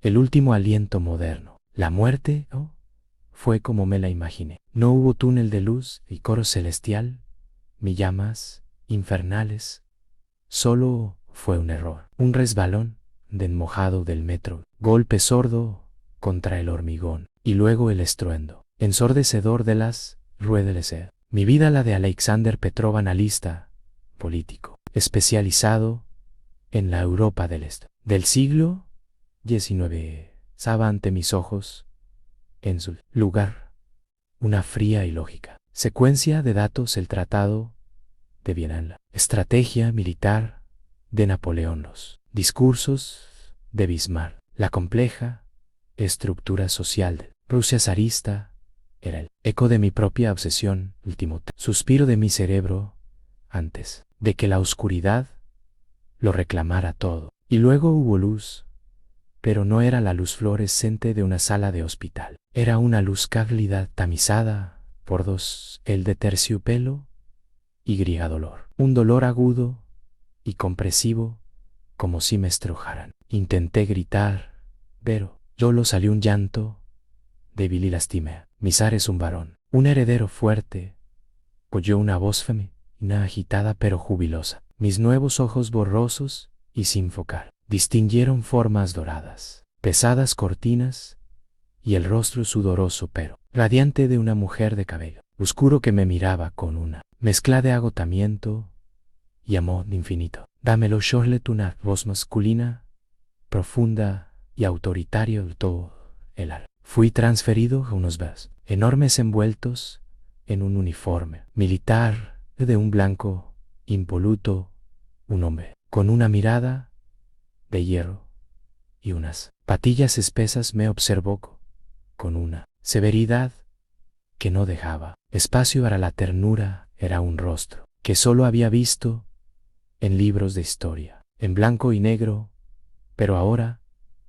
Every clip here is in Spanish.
el último aliento moderno. La muerte, oh, fue como me la imaginé. No hubo túnel de luz y coro celestial, ni llamas infernales. Solo fue un error, un resbalón del mojado del metro, golpe sordo contra el hormigón, y luego el estruendo ensordecedor de las ruedas. Mi vida, la de Alexander Petrov, analista político, especializado en la Europa del Este del siglo XIX, estaba ante mis ojos, en su lugar, una fría y lógica secuencia de datos: el Tratado de Viena, la estrategia militar de Napoleón, los discursos de Bismarck, la compleja estructura social de Rusia zarista. Era el eco de mi propia obsesión, último suspiro de mi cerebro, antes de que la oscuridad lo reclamara todo. Y luego hubo luz, pero no era la luz fluorescente de una sala de hospital. Era una luz cálida tamizada por dos, el de terciopelo y griega dolor. Un dolor agudo y compresivo, como si me estrujaran. Intenté gritar, pero solo salió un llanto débil y lastimé. Mi zar es un varón, un heredero fuerte. Oyó una voz femenina agitada pero jubilosa. Mis nuevos ojos borrosos y sin focar distinguieron formas doradas, pesadas cortinas y el rostro sudoroso pero radiante de una mujer de cabello oscuro que me miraba con una mezcla de agotamiento y amor infinito. Dámelo, Charlotte, una voz masculina, profunda y autoritaria del todo el alma. Fui transferido a unos brazos enormes envueltos en un uniforme militar de un blanco impoluto, un hombre con una mirada de hierro y unas patillas espesas me observó con una severidad que no dejaba espacio para la ternura. Era un rostro que solo había visto en libros de historia, en blanco y negro, pero ahora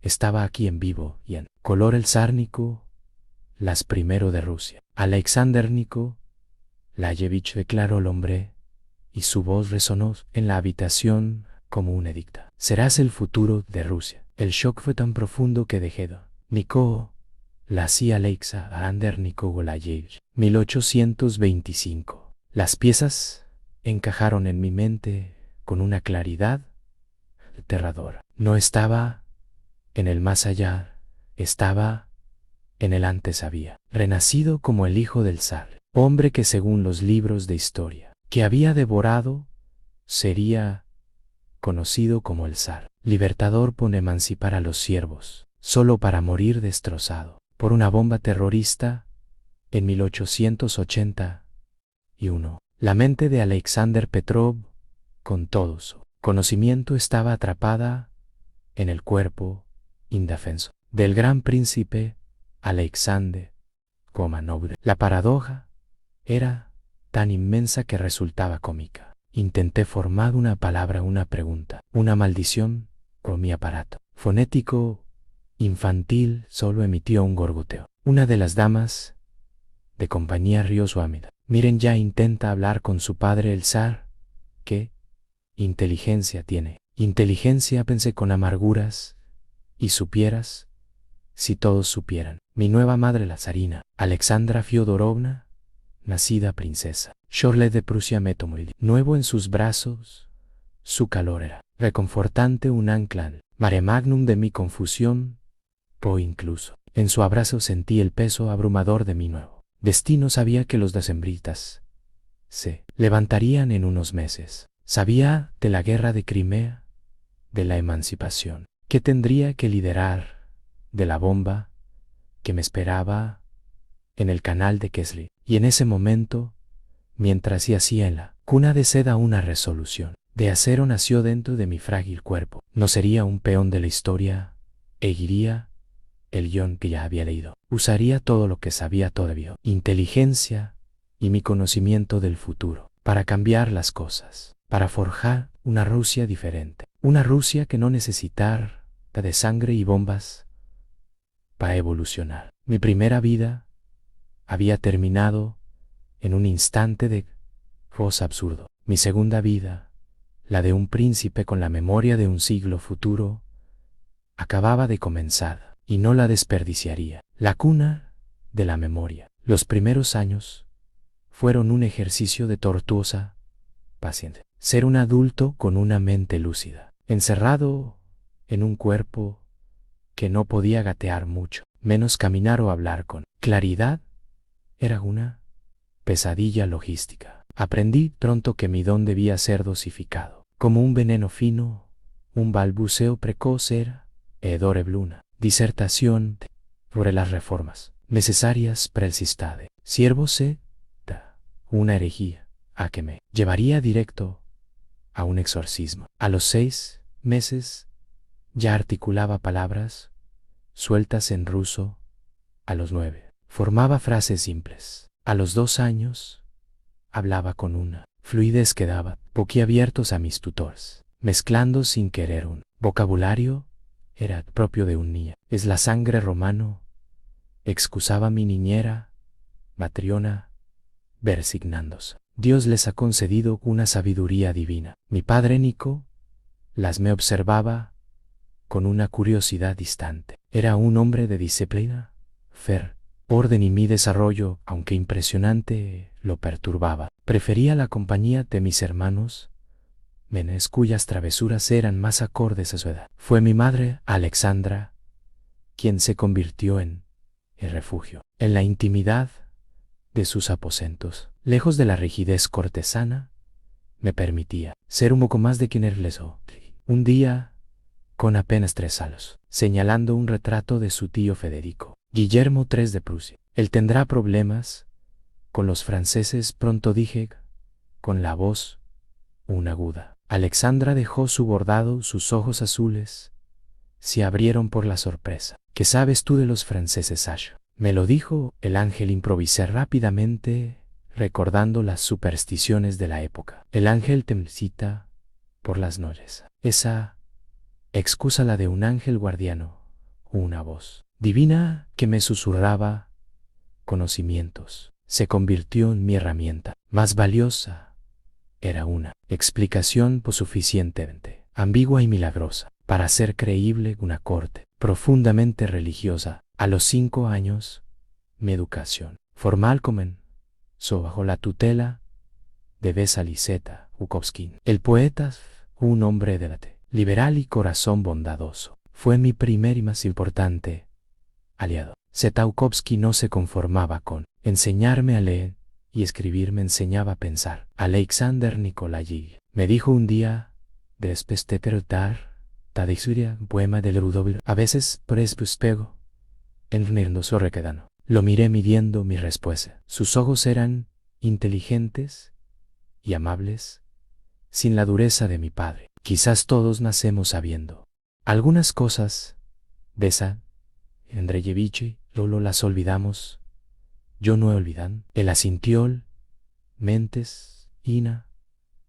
estaba aquí en vivo y en color. El zar Nicolás I de Rusia, Alexander Nikolayevich, declaró el hombre, y su voz resonó en la habitación como un edicto. Serás el futuro de Rusia. El shock fue tan profundo que dejé de Nicolás y Alexander Nikolayevich. 1825. Las piezas encajaron en mi mente con una claridad aterradora. No estaba en el más allá, estaba en el antes. Había renacido como el hijo del zar, hombre que según los libros de historia que había devorado, sería conocido como el zar, libertador por emancipar a los siervos, solo para morir destrozado por una bomba terrorista en 1881. La mente de Alexander Petrov, con todo su conocimiento, estaba atrapada en el cuerpo indefenso del gran príncipe Alexander Romanov. La paradoja era tan inmensa que resultaba cómica. Intenté formar una palabra, una pregunta, una maldición, con mi aparato fonético infantil solo emitió un gorgoteo. Una de las damas de compañía rió suavemente. Miren, ya intenta hablar con su padre el zar. ¿Qué inteligencia tiene? Inteligencia, pensé con amarguras. Y supieras, si todos supieran. Mi nueva madre, la zarina Alexandra Fyodorovna, nacida princesa Charlotte de Prusia, me tomó el nuevo en sus brazos. Su calor era reconfortante, un ancla al mare magnum de mi confusión. O incluso en su abrazo sentí el peso abrumador de mi nuevo destino. Sabía que los decembritas se levantarían en unos meses. Sabía de la guerra de Crimea, de la emancipación que tendría que liderar, de la bomba que me esperaba en el canal de Kessley. Y en ese momento, mientras yacía en la cuna de seda, una resolución de acero nació dentro de mi frágil cuerpo. No sería un peón de la historia, seguiría el guión que ya había leído. Usaría todo lo que sabía todavía, inteligencia y mi conocimiento del futuro, para cambiar las cosas, para forjar una Rusia diferente. Una Rusia que no necesitara de sangre y bombas para evolucionar. Mi primera vida había terminado en un instante de voz absurdo. Mi segunda vida, la de un príncipe con la memoria de un siglo futuro, acababa de comenzar y no la desperdiciaría. La cuna de la memoria. Los primeros años fueron un ejercicio de tortuosa paciencia. Ser un adulto con una mente lúcida, encerrado en un cuerpo que no podía gatear mucho, menos caminar o hablar con claridad, era una pesadilla logística. Aprendí pronto que mi don debía ser dosificado, como un veneno fino, un balbuceo precoz era, edore bluna, disertación sobre las reformas necesarias para el sistade. Siervo se da una herejía a que me llevaría directo a un exorcismo. A los 6 meses ya articulaba palabras sueltas en ruso. A los 9 formaba frases simples. A los 2 años hablaba con una fluidez que daba boquiabiertos a mis tutores, mezclando sin querer un vocabulario era propio de un niño. Es la sangre romano, excusaba mi niñera, Matriona, versignándose. Dios les ha concedido una sabiduría divina. Mi padre Nico las me observaba con una curiosidad distante. Era un hombre de disciplina, orden y mi desarrollo, aunque impresionante, lo perturbaba. Prefería la compañía de mis hermanos, menes cuyas travesuras eran más acordes a su edad. Fue mi madre, Alexandra, quien se convirtió en el refugio, en la intimidad de sus aposentos, lejos de la rigidez cortesana, me permitía ser un poco más de quien él les o. Un día, con apenas 3 años, señalando un retrato de su tío Federico, Guillermo III de Prusia. Él tendrá problemas con los franceses, pronto dije, con la voz una aguda. Alexandra dejó su bordado, sus ojos azules se abrieron por la sorpresa. ¿Qué sabes tú de los franceses, Sasha? Me lo dijo el ángel. Improvisé rápidamente, recordando las supersticiones de la época. El ángel te cita por las noches. Esa excusa la de un ángel guardiano, una voz divina que me susurraba conocimientos. Se convirtió en mi herramienta más valiosa. Era una explicación suficientemente ambigua y milagrosa para hacer creíble una corte profundamente religiosa. A los 5 años, mi educación formal comenzó bajo la tutela de Besa Liseta Bukowski. El poeta, un hombre de arte liberal y corazón bondadoso, fue mi primer y más importante aliado. Bukowski no se conformaba con enseñarme a leer y escribir, me enseñaba a pensar. Alexander Nikolaevich me dijo un día, después de perder Tadexuria, poema del Rudovil, a veces pego en nerdoso requedano. Lo miré midiendo mi respuesta. Sus ojos eran inteligentes y amables, sin la dureza de mi padre. Quizás todos nacemos sabiendo algunas cosas de esa Andreyevich, Lolo las olvidamos. Yo no he olvidado. Él asintió, mentes, ina,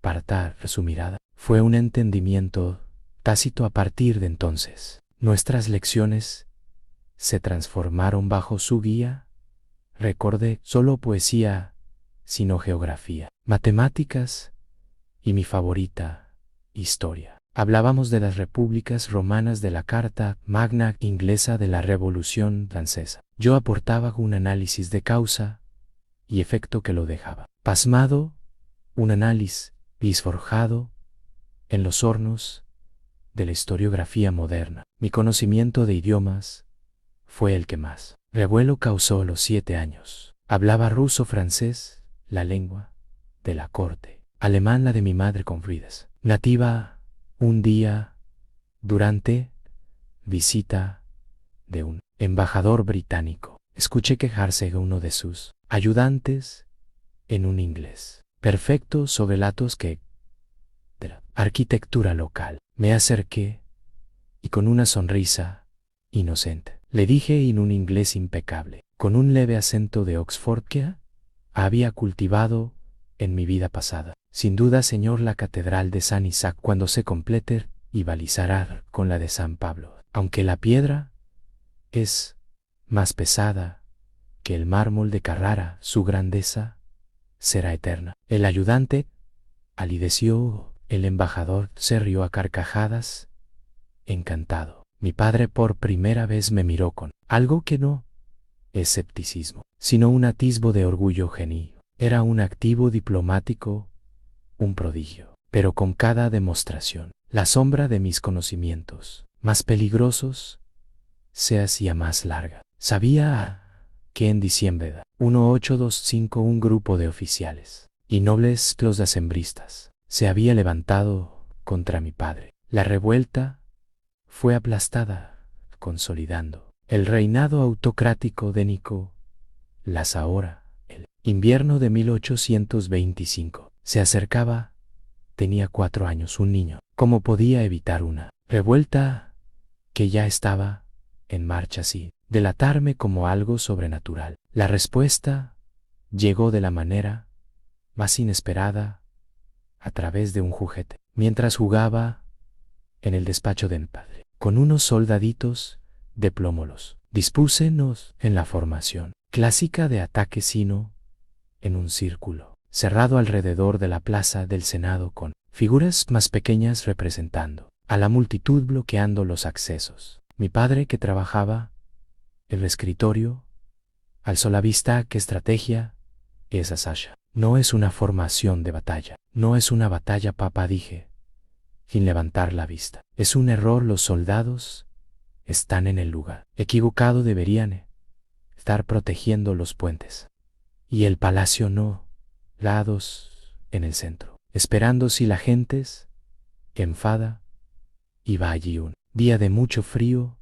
partar su mirada. Fue un entendimiento tácito. A partir de entonces, nuestras lecciones se transformaron bajo su guía. Recordé solo poesía, sino geografía, matemáticas y mi favorita, historia. Hablábamos de las repúblicas romanas, de la Carta Magna inglesa, de la Revolución Francesa. Yo aportaba un análisis de causa y efecto que lo dejaba pasmado, un análisis forjado en los hornos de la historiografía moderna. Mi conocimiento de idiomas fue el que más revuelo causó a los 7 años. Hablaba ruso, francés, la lengua de la corte, alemán, la de mi madre con fluidez nativa. Un día, durante visita de un embajador británico, escuché quejarse a uno de sus ayudantes en un inglés perfecto sobre latos que de la arquitectura local. Me acerqué y con una sonrisa inocente le dije en un inglés impecable, con un leve acento de Oxford que había cultivado en mi vida pasada. Sin duda, señor, la catedral de San Isaac, cuando se complete, rivalizará con la de San Pablo. Aunque la piedra es más pesada que el mármol de Carrara, su grandeza será eterna. El ayudante alideció, el embajador se rió a carcajadas, encantado. Mi padre por primera vez me miró con algo que no escepticismo, sino un atisbo de orgullo genuino. Era un activo diplomático, un prodigio, pero con cada demostración, la sombra de mis conocimientos, más peligrosos, se hacía más larga. Sabía que en diciembre de 1825 un grupo de oficiales y nobles, los decembristas, se había levantado contra mi padre. La revuelta fue aplastada, consolidando el reinado autocrático de Nicolás. Ahora, el invierno de 1825 se acercaba. Tenía 4 años, un niño. ¿Cómo podía evitar una revuelta que ya estaba en marcha sin delatarme como algo sobrenatural? La respuesta llegó de la manera más inesperada, a través de un juguete. Mientras jugaba en el despacho de mi padre, con unos soldaditos de plomo, los dispúsenos en la formación clásica de ataque, sino en un círculo cerrado alrededor de la plaza del Senado, con figuras más pequeñas representando a la multitud bloqueando los accesos. Mi padre, que trabajaba en el escritorio, alzó la vista. ¿Qué estrategia esa, Sasha? No es una formación de batalla. No es una batalla, papá, dije, sin levantar la vista. Es un error. Los soldados están en el lugar equivocado. Deberían estar protegiendo los puentes y el palacio, no lados en el centro, esperando. Si la gente se enfada y va allí un día de mucho frío,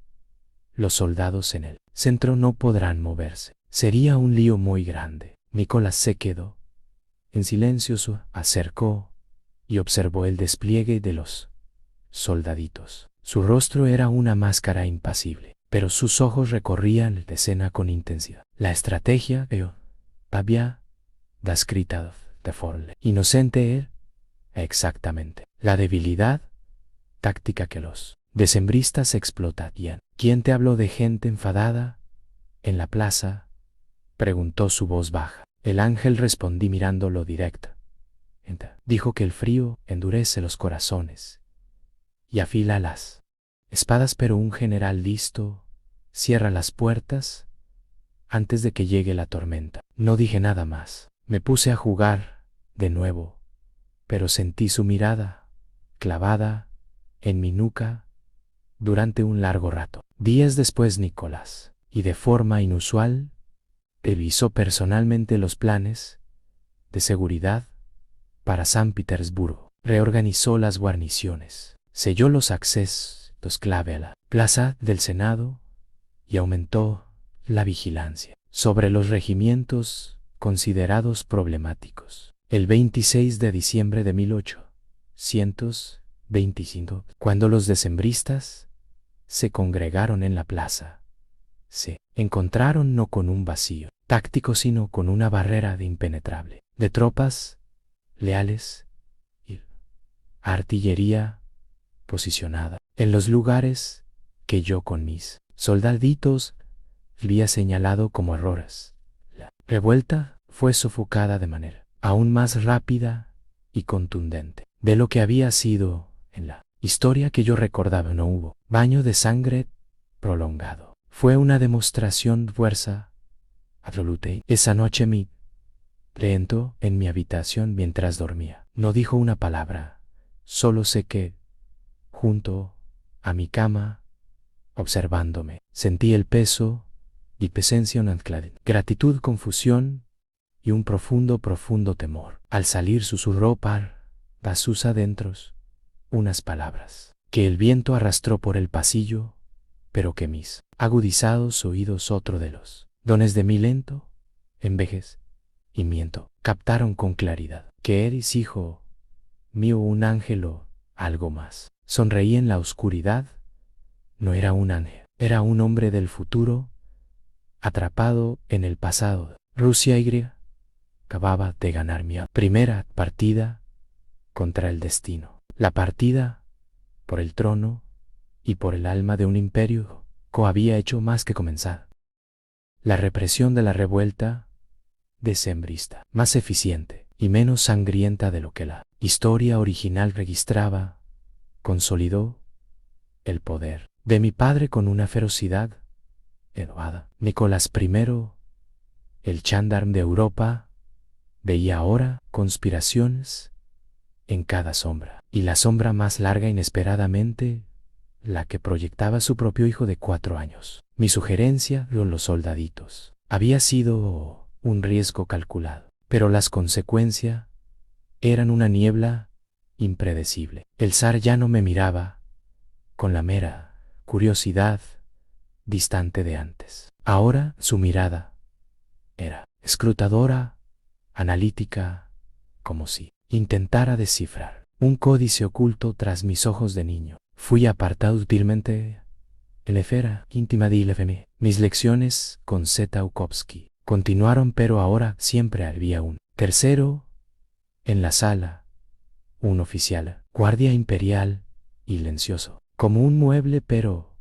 los soldados en el centro no podrán moverse. Sería un lío muy grande. Nicolás se quedó en silencio, se acercó y observó el despliegue de los soldaditos. Su rostro era una máscara impasible, pero sus ojos recorrían la escena con intensidad. La estrategia que había descrita de forma inocente era exactamente la debilidad táctica que los decembristas explotarían. ¿Quién te habló de gente enfadada en la plaza?, preguntó su voz baja. El ángel, respondí mirándolo directo. Dijo que el frío endurece los corazones y afila las espadas, pero un general listo cierra las puertas antes de que llegue la tormenta. No dije nada más. Me puse a jugar de nuevo, pero sentí su mirada clavada en mi nuca durante un largo rato. Días después, Nicolás, y de forma inusual, revisó personalmente los planes de seguridad para San Petersburgo. Reorganizó las guarniciones, selló los accesos clave a la plaza del Senado y aumentó la vigilancia sobre los regimientos considerados problemáticos. El 26 de diciembre de 1825, cuando los decembristas se congregaron en la plaza, se encontraron no con un vacío táctico, sino con una barrera de impenetrable de tropas leales y artillería posicionada en los lugares que yo con mis soldaditos había señalado como errores. La revuelta fue sofocada de manera aún más rápida y contundente de lo que había sido en la historia que yo recordaba. No hubo baño de sangre prolongado. Fue una demostración de fuerza absoluta. Esa noche mi lento en mi habitación mientras dormía. No dijo una palabra. Solo sé que, junto a mi cama, observándome, sentí el peso y presencia, una gratitud, confusión y un profundo temor. Al salir susurró a sus adentros unas palabras que el viento arrastró por el pasillo, pero que mis agudizados oídos, otro de los dones de mi lento envejecimiento, captaron con claridad. Que eres hijo mío, un ángel o algo más. Sonreí en la oscuridad. No era un ángel, era un hombre del futuro, atrapado en el pasado. Rusia acababa de ganar mi primera partida contra el destino. La partida por el trono y por el alma de un imperio que había hecho más que comenzar. La represión de la revuelta decembrista, más eficiente y menos sangrienta de lo que la historia original registraba, consolidó el poder de mi padre con una ferocidad elevada. Nicolás I, el gendarme de Europa, veía ahora conspiraciones en cada sombra, y la sombra más larga inesperadamente la que proyectaba su propio hijo de 4 años. Mi sugerencia, los soldaditos, había sido un riesgo calculado, pero las consecuencias eran una niebla impredecible. El zar ya no me miraba con la mera curiosidad distante de antes. Ahora su mirada era escrutadora, analítica, como si intentara descifrar un códice oculto tras mis ojos de niño. Fui apartado útilmente en la esfera íntima de ILFM. Mis lecciones con Zetaukowski continuaron, pero ahora siempre había un tercero en la sala, un oficial, guardia imperial, silencioso, como un mueble pero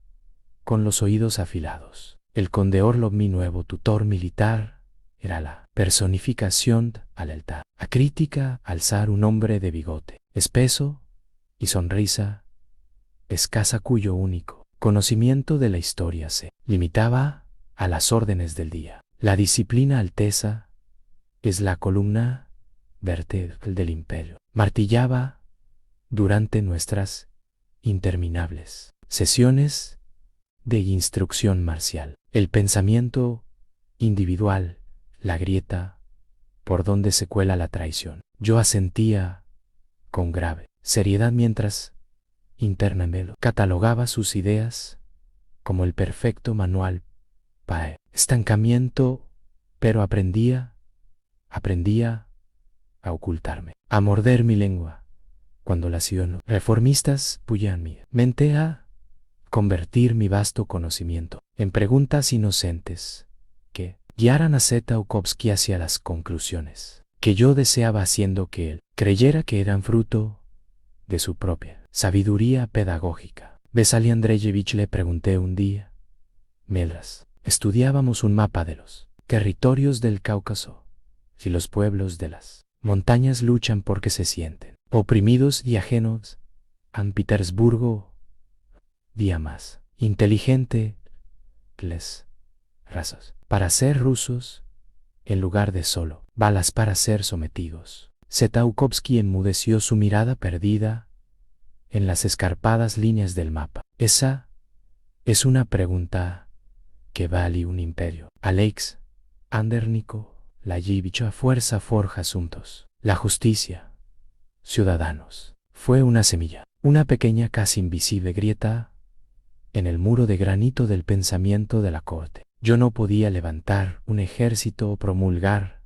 con los oídos afilados. El conde Orlov, mi nuevo tutor militar, era la personificación a lealtad, a crítica al zar, un hombre de bigote espeso y sonrisa escasa cuyo único conocimiento de la historia se limitaba a las órdenes del día. La disciplina, Alteza, es la columna vertebral del imperio. Martillaba durante nuestras interminables sesiones de instrucción marcial. El pensamiento individual, la grieta por donde se cuela la traición. Yo asentía con grave seriedad mientras internamente catalogaba sus ideas como el perfecto manual para estancamiento, pero aprendía a ocultarme, a morder mi lengua cuando las reformistas puyan mi mente, a convertir mi vasto conocimiento en preguntas inocentes que guiaran a Zetaukowski hacia las conclusiones que yo deseaba, haciendo que él creyera que eran fruto de su propia sabiduría pedagógica. Vesali Andreyevich, le pregunté un día, mientras estudiábamos un mapa de los territorios del Cáucaso, si los pueblos de las montañas luchan porque se sienten oprimidos y ajenos a Petersburgo, día más inteligente les razas para ser rusos en lugar de solo balas para ser sometidos. Zetaukowski enmudeció, su mirada perdida en las escarpadas líneas del mapa. Esa es una pregunta que vale un imperio. Alex Andernico, la a fuerza forja asuntos. La justicia, ciudadanos, fue una semilla, una pequeña casi invisible grieta en el muro de granito del pensamiento de la corte. Yo no podía levantar un ejército o promulgar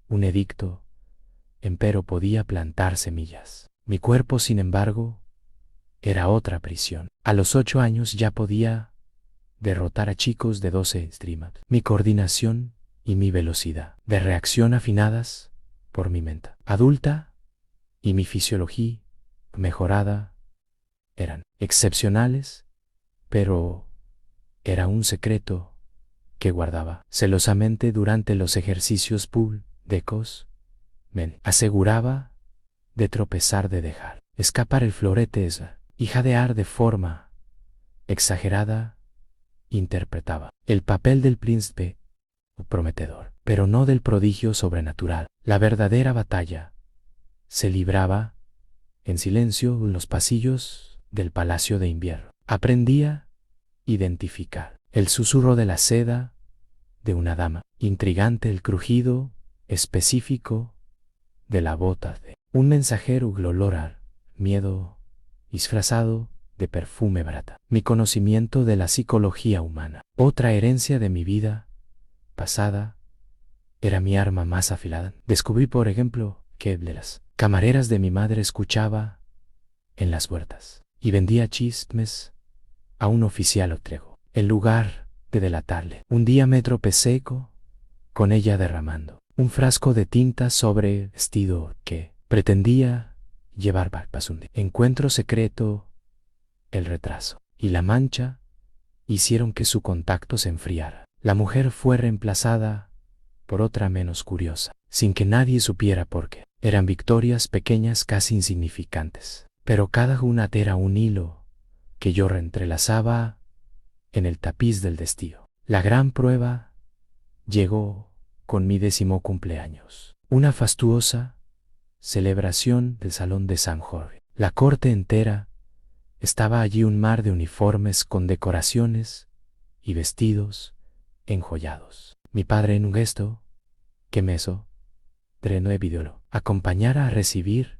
un edicto, empero podía plantar semillas. Mi cuerpo, sin embargo, era otra prisión. A los 8 años ya podía derrotar a chicos de 12 streamers. Mi coordinación y mi velocidad de reacción, afinadas por mi mente adulta y mi fisiología mejorada, eran excepcionales, pero era un secreto que guardaba celosamente durante los ejercicios públicos. Me aseguraba de tropezar, de dejar escapar el florete y jadear de forma exagerada. Interpretaba el papel del príncipe prometedor, pero no del prodigio sobrenatural. La verdadera batalla se libraba en silencio en los pasillos del Palacio de Invierno. Aprendía a identificar el susurro de la seda de una dama intrigante, el crujido específico de la bota de un mensajero, glolorar, miedo disfrazado de perfume barata. Mi conocimiento de la psicología humana, otra herencia de mi vida pasada, era mi arma más afilada. Descubrí, por ejemplo, que las camareras de mi madre escuchaba en las huertas y vendía chismes a un oficial otrego. En lugar de delatarle, un día me tropecé con ella derramando un frasco de tinta sobre el vestido que pretendía llevar para un encuentro secreto. El retraso y la mancha hicieron que su contacto se enfriara. La mujer fue reemplazada por otra menos curiosa, sin que nadie supiera por qué. Eran victorias pequeñas, casi insignificantes, pero cada una era un hilo que yo reentrelazaba en el tapiz del destino. La gran prueba llegó con mi 10º cumpleaños. Una fastuosa celebración del Salón de San Jorge. La corte entera estaba allí, un mar de uniformes con decoraciones y vestidos enjollados. Mi padre, en un gesto que me hizo dreno de vidolo, acompañara a recibir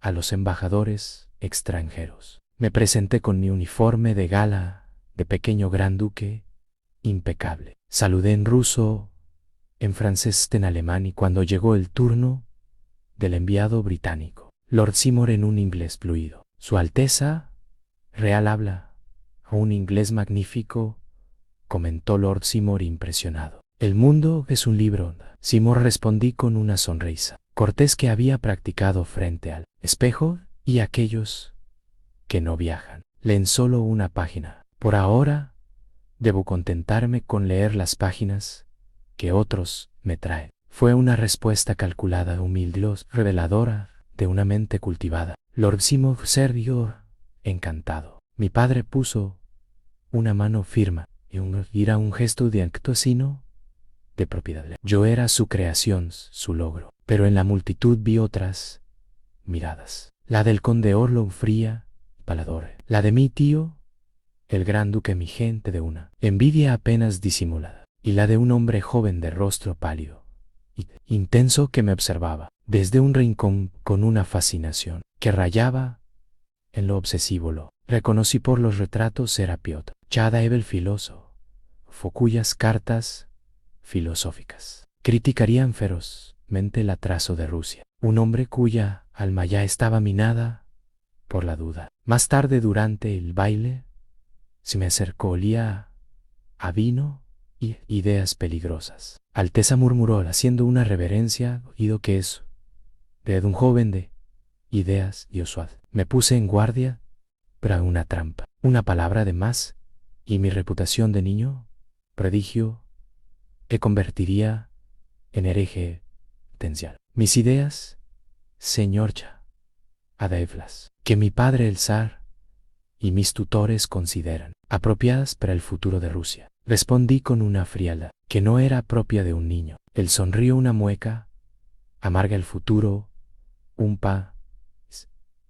a los embajadores extranjeros. Me presenté con mi uniforme de gala de pequeño gran duque impecable. Saludé en ruso, en francés, en alemán, y cuando llegó el turno del enviado británico, Lord Seymour, en un inglés fluido: Su Alteza Real habla un inglés magnífico, comentó Lord Seymour impresionado. El mundo es un libro. Seymour, respondí con una sonrisa cortés que había practicado frente al espejo, y aquellos que no viajan leen solo una página. Por ahora, debo contentarme con leer las páginas que otros me traen. Fue una respuesta calculada, humilde, reveladora de una mente cultivada. Lord Seymour se rió encantado. Mi padre puso una mano firme y era un gesto de actuación de propiedad. Yo era su creación, su logro. Pero en la multitud vi otras miradas. La del conde Orlov, fría, palador. La de mi tío, el gran duque, mi gente, de una envidia apenas disimulada. Y la de un hombre joven de rostro pálido y intenso que me observaba desde un rincón con una fascinación que rayaba en lo obsesivo. Lo reconocí por los retratos. Era Piotr Chadaev, el filósofo, cuyas cartas filosóficas criticarían ferozmente el atraso de Rusia. Un hombre cuya alma ya estaba minada por la duda. Más tarde, durante el baile, se me acercó, olía a vino y ideas peligrosas. Alteza, murmuró, haciendo una reverencia, oído que es de un joven de ideas y suave. Me puse en guardia para una trampa. Una palabra de más y mi reputación de niño prodigio me convertiría en hereje potencial. Mis ideas, señor Chadaevlas, que mi padre el zar y mis tutores consideran apropiadas para el futuro de Rusia. Respondí con una frialdad que no era propia de un niño. Él sonrió, una mueca amarga el futuro, un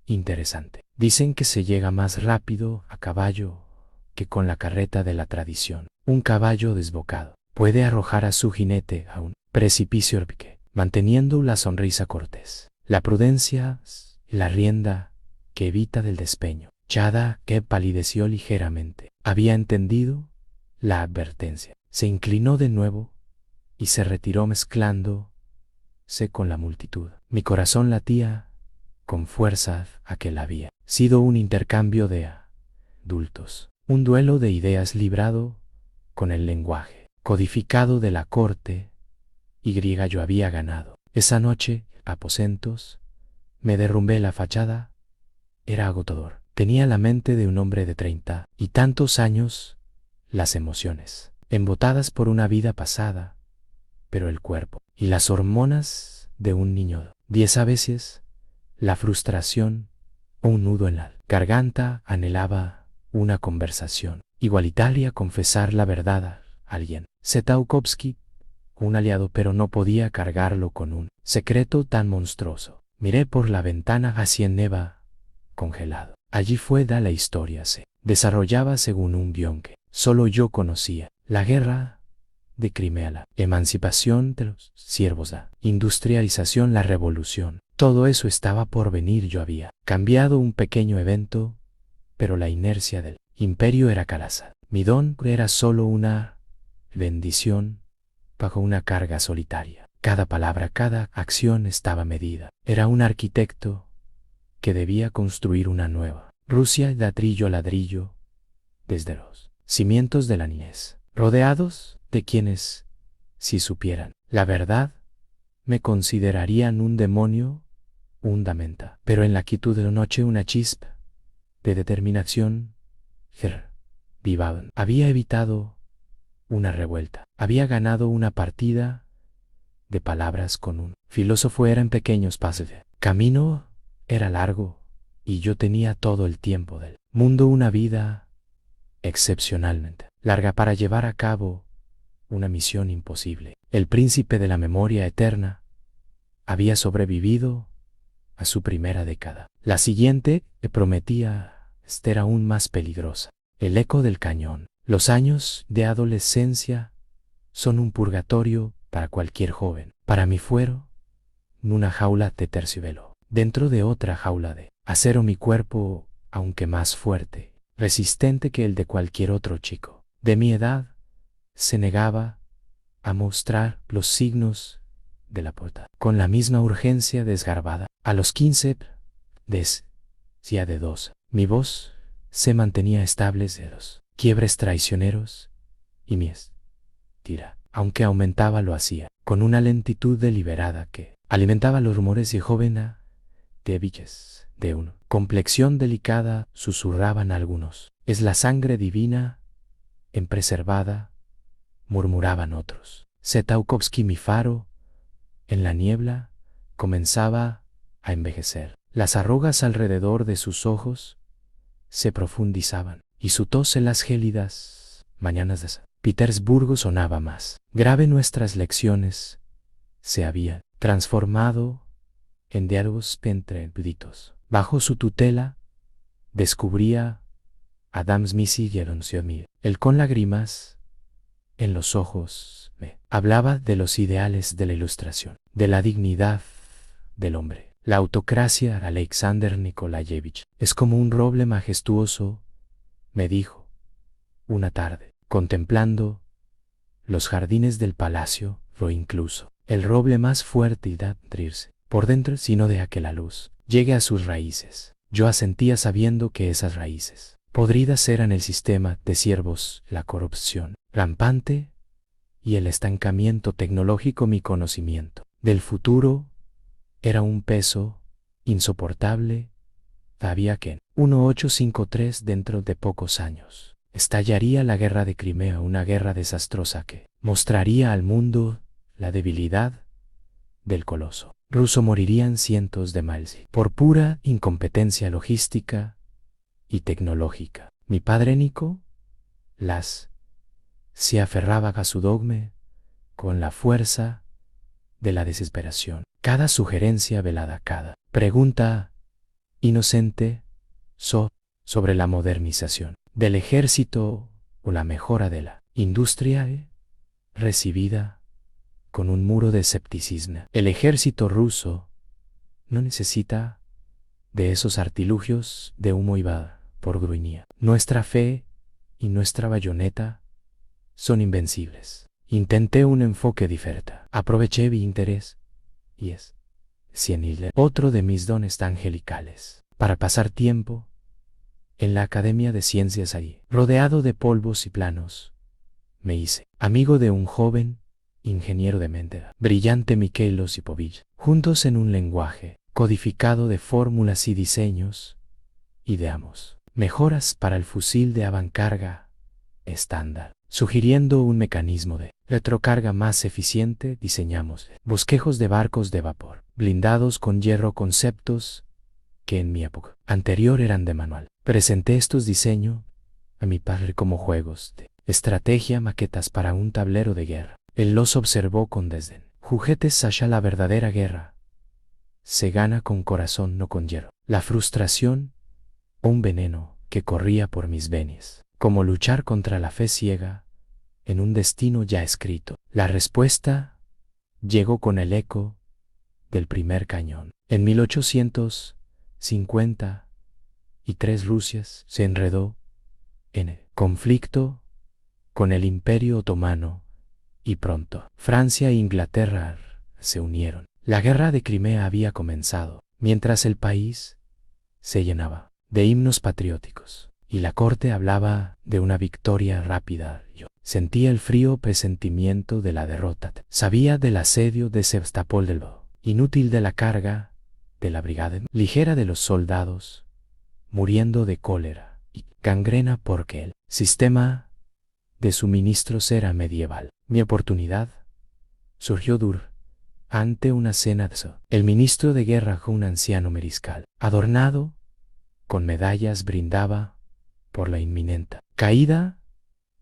interesante. Dicen que se llega más rápido a caballo que con la carreta de la tradición. Un caballo desbocado puede arrojar a su jinete a un precipicio que, manteniendo la sonrisa cortés, la prudencia, la rienda que evita del despeño. Chada, que palideció ligeramente, había entendido la advertencia. Se inclinó de nuevo y se retiró, mezclándose con la multitud. Mi corazón latía con fuerza. Aquel había sido un intercambio de adultos, un duelo de ideas librado con el lenguaje codificado de la corte y griega. Yo había ganado. Esa noche, aposentos, me derrumbé la fachada. Era agotador. Tenía la mente de un hombre de 30 y tantos años, las emociones embotadas por una vida pasada, pero el cuerpo y las hormonas de un niño. 10 a veces, la frustración, un nudo en la garganta, anhelaba una conversación igualitaria, confesar la verdad a alguien. Zetaukovsky, un aliado, pero no podía cargarlo con un secreto tan monstruoso. Miré por la ventana hacia Neva, congelado. Allí fue la historia se desarrollaba según un guión que solo yo conocía. La guerra de Crimea, la emancipación de los siervos, la industrialización, la revolución. Todo eso estaba por venir. Yo había cambiado un pequeño evento, pero la inercia del imperio era calaza. Mi don era solo una bendición bajo una carga solitaria. Cada palabra, cada acción estaba medida. Era un arquitecto que debía construir una nueva Rusia, ladrillo a ladrillo, desde los cimientos de la niñez, rodeados de quienes, si supieran la verdad, me considerarían un demonio, un damenta. Pero en la quietud de la noche, una chispa de determinación vivaban. Había evitado una revuelta. Había ganado una partida de palabras con un filósofo. Era en pequeños pasos. Camino era largo y yo tenía todo el tiempo del mundo. Una vida excepcionalmente larga para llevar a cabo una misión imposible. El príncipe de la memoria eterna había sobrevivido a su primera década. La siguiente, que prometía ser aún más peligrosa. El eco del cañón. Los años de adolescencia son un purgatorio para cualquier joven. Para mí fueron una jaula de terciopelo. Dentro de otra jaula de acero mi cuerpo, aunque más fuerte, resistente que el de cualquier otro chico de mi edad, se negaba a mostrar los signos de la puerta. Con la misma urgencia desgarbada. A los 15, decía de 2, mi voz se mantenía estable de los quiebres traicioneros y mi estira, aunque aumentaba lo hacía, con una lentitud deliberada que alimentaba los rumores y joven de villas de una complexión delicada, susurraban algunos. Es la sangre divina, empreservada, murmuraban otros. Zetaukovsky, mi faro, en la niebla, comenzaba a envejecer. Las arrugas alrededor de sus ojos se profundizaban, y su tos en las gélidas mañanas de Petersburgo sonaba más grave. Nuestras lecciones se habían transformado en diálogos entre gritos. Bajo su tutela, descubría a Adam Smith y Mil. Él, con lágrimas en los ojos, me hablaba de los ideales de la Ilustración, de la dignidad del hombre. La autocracia, Alexander Nikolayevich, es como un roble majestuoso, me dijo una tarde, contemplando los jardines del palacio, o incluso el roble más fuerte y da nutrirse por dentro, sino de que la luz llegue a sus raíces. Yo asentía sabiendo que esas raíces podridas eran el sistema de siervos, la corrupción rampante y el estancamiento tecnológico. Mi conocimiento del futuro era un peso insoportable. Sabía que en 1853, dentro de pocos años, estallaría la guerra de Crimea, una guerra desastrosa que mostraría al mundo la debilidad del coloso ruso. Morirían cientos de miles por pura incompetencia logística y tecnológica. Mi padre Nico se aferraba a su dogma con la fuerza de la desesperación. Cada sugerencia velada, cada pregunta inocente sobre la modernización del ejército o la mejora de la industria, recibida con un muro de escepticismo. El ejército ruso no necesita de esos artilugios de humo y por gruñía. Nuestra fe y nuestra bayoneta son invencibles. Intenté un enfoque diferente. Aproveché mi interés y es otro de mis dones angelicales para pasar tiempo en la Academia de Ciencias allí. Rodeado de polvos y planos, me hice amigo de un joven ingeniero de mente brillante, Mikhail Osipovich. Juntos en un lenguaje codificado de fórmulas y diseños, ideamos mejoras para el fusil de avancarga estándar. Sugiriendo un mecanismo de retrocarga más eficiente, diseñamos bosquejos de barcos de vapor blindados con hierro, conceptos que en mi época anterior eran de manual. Presenté estos diseños a mi padre como juegos de estrategia, maquetas para un tablero de guerra. Él los observó con desdén. Juguetes, Sasha, la verdadera guerra se gana con corazón, no con hierro. La frustración, un veneno que corría por mis venas, como luchar contra la fe ciega en un destino ya escrito. La respuesta llegó con el eco del primer cañón. En 1853 Rusia se enredó en el conflicto con el Imperio Otomano y pronto Francia e Inglaterra se unieron. La guerra de Crimea había comenzado, mientras el país se llenaba de himnos patrióticos y la corte hablaba de una victoria rápida. Yo sentía el frío presentimiento de la derrota. Sabía del asedio de Sebastopol, del inútil de la carga de la brigada ligera de los soldados, muriendo de cólera y gangrena porque el sistema de suministros era medieval. Mi oportunidad surgió ante una cena de el ministro de guerra, un anciano mariscal, adornado con medallas, brindaba por la inminente caída